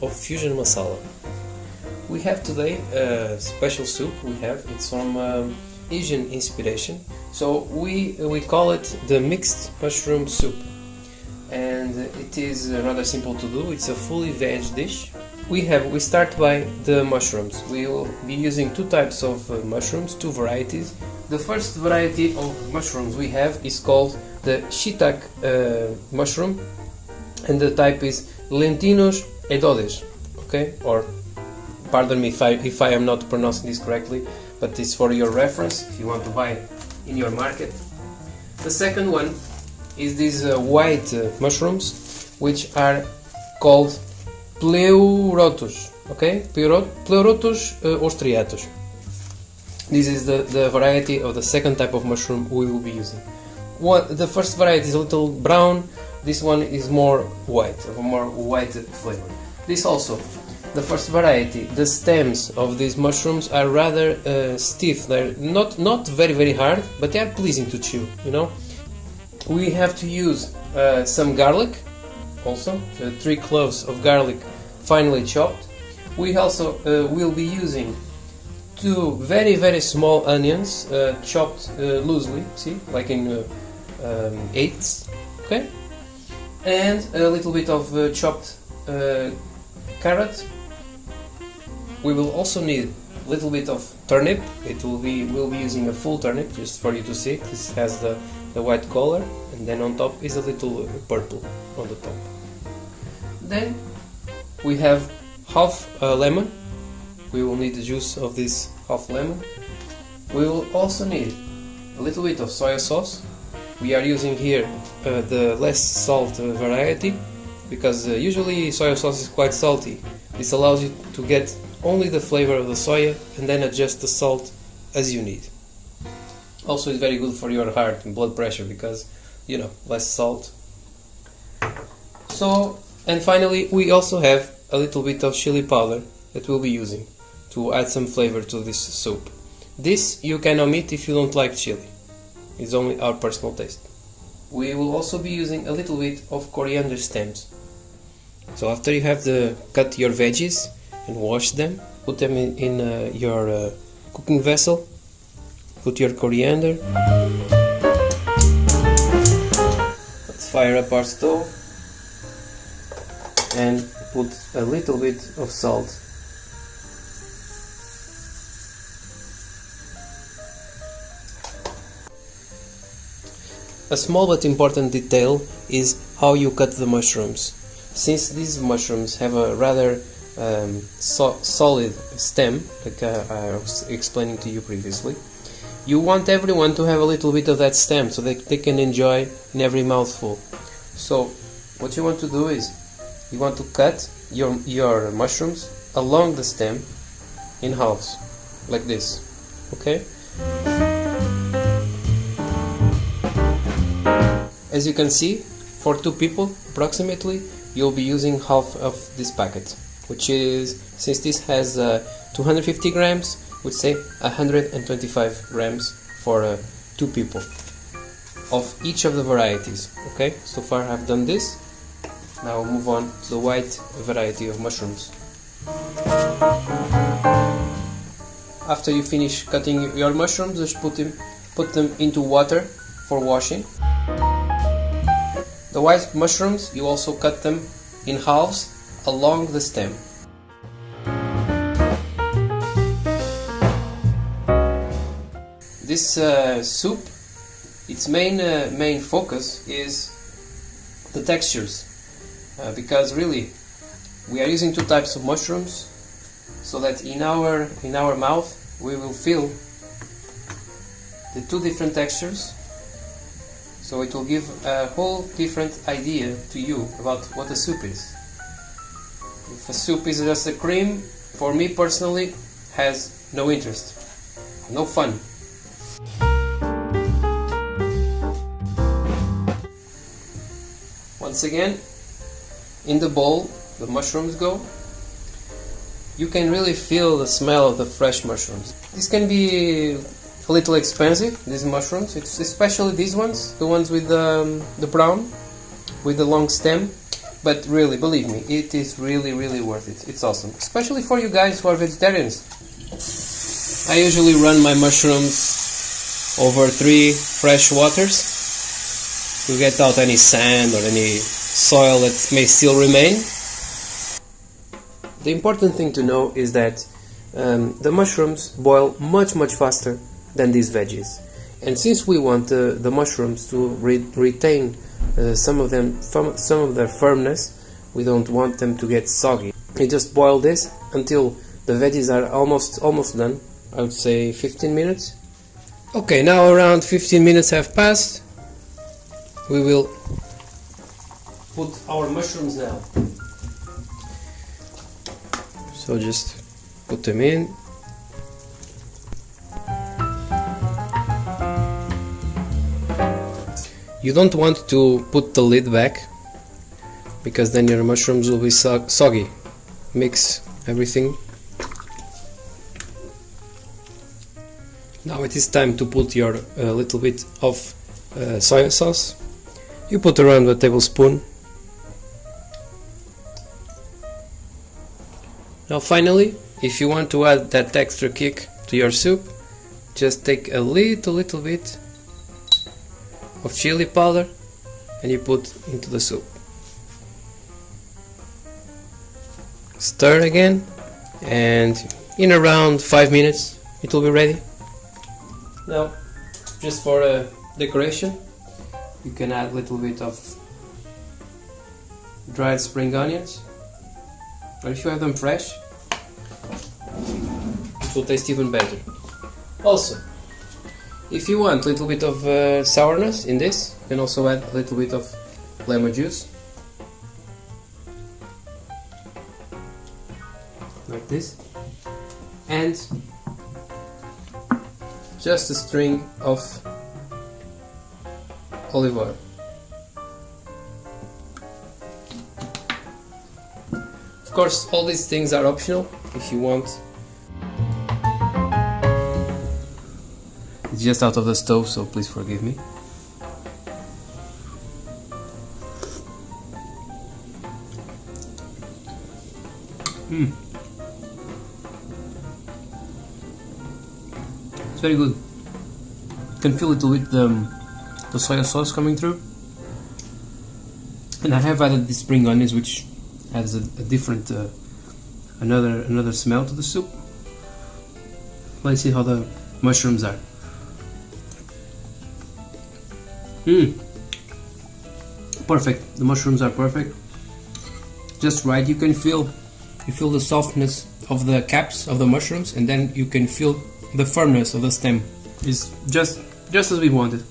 of fusion masala. We have today a special soup. It's from Asian inspiration, so we call it the mixed mushroom soup, and it is rather simple to do. It's a fully veg dish. We start by the mushrooms. We will be using two types of mushrooms, two varieties. The first variety of mushrooms we have is called the Shiitake mushroom, and the type is Lentinus edodes. Okay, or pardon me if I am not pronouncing this correctly, but it's for your reference if you want to buy it in your market. The second one is these white mushrooms, which are called Pleurotus. Okay, Pleurotus austriatus. This is the variety of the second type of mushroom we will be using. The first variety is a little brown. This one is more white, of a more white flavor. This also, the first variety, the stems of these mushrooms are rather stiff. They're not very hard, but they are pleasing to chew. You know, we have to use some garlic, also 3 cloves of garlic, finely chopped. We also will be using 2 very small onions, chopped loosely, see, like in eighths, okay, and a little bit of chopped carrot. We will also need a little bit of turnip. We'll be using a full turnip, just for you to see. This has the white color, and then on top is a little purple on the top. Then we have half a lemon. We will need the juice of this half lemon. We will also need a little bit of soy sauce. We are using here the less salt variety, because usually soy sauce is quite salty. This allows you to get only the flavor of the soya and then adjust the salt as you need. Also, it's very good for your heart and blood pressure because, you know, less salt. So, and finally we also have a little bit of chili powder that we'll be using to add some flavor to this soup. This you can omit if you don't like chili. It's only our personal taste. We will also be using a little bit of coriander stems. So after you have cut your veggies and wash them, put them in your cooking vessel. Put your coriander. Let's fire up our stove and put a little bit of salt. A small but important detail is how you cut the mushrooms. Since these mushrooms have a rather solid stem, like I was explaining to you previously, you want everyone to have a little bit of that stem so that they can enjoy in every mouthful. So what you want to do is you want to cut your mushrooms along the stem in halves, like this. Okay? As you can see, for 2 people approximately, you'll be using half of this packet, which is, since this has 250 grams, we'd say 125 grams for 2 people of each of the varieties. Okay, so far I've done this. Now we'll move on to the white variety of mushrooms. After you finish cutting your mushrooms, just put them into water for washing. The white mushrooms, you also cut them in halves along the stem. This soup, its main focus is the textures, because really we are using 2 types of mushrooms, so that in our mouth we will feel the 2 different textures. So it will give a whole different idea to you about what a soup is. If a soup is just a cream, for me personally, has no interest, no fun. Once again, in the bowl the mushrooms go. You can really feel the smell of the fresh mushrooms. This can be a little expensive, these mushrooms. It's especially these ones, the ones with the brown, with the long stem. But really, believe me, it is really worth it. It's awesome, especially for you guys who are vegetarians. I usually run my mushrooms over 3 fresh waters to get out any sand or any soil that may still remain. The important thing to know is that the mushrooms boil much faster than these veggies, and since we want the mushrooms to retain some of their firmness, we don't want them to get soggy. You just boil this until the veggies are almost done. I would say 15 minutes. Okay, now around 15 minutes have passed. We will put our mushrooms now. So just put them in. You don't want to put the lid back, because then your mushrooms will be soggy. Mix everything. Now it is time to put your little bit of soya sauce. You put around a tablespoon. Now finally, if you want to add that extra kick to your soup, just take a little bit of chili powder and you put into the soup. Stir again, and in around 5 minutes it will be ready. Now, just for decoration, you can add a little bit of dried spring onions, or if you have them fresh, it will taste even better. Also, if you want a little bit of sourness in this, you can also add a little bit of lemon juice, like this, and just a string of olive oil. Of course, all these things are optional if you want. It's just out of the stove, so please forgive me. It's very good. You can feel it with the soya sauce coming through, and I have added the spring onions, which adds a different another smell to the soup. Let's see how the mushrooms are. Perfect. The mushrooms are perfect. Just right. You feel the softness of the caps of the mushrooms, and then you can feel the firmness of the stem. It's just as we wanted.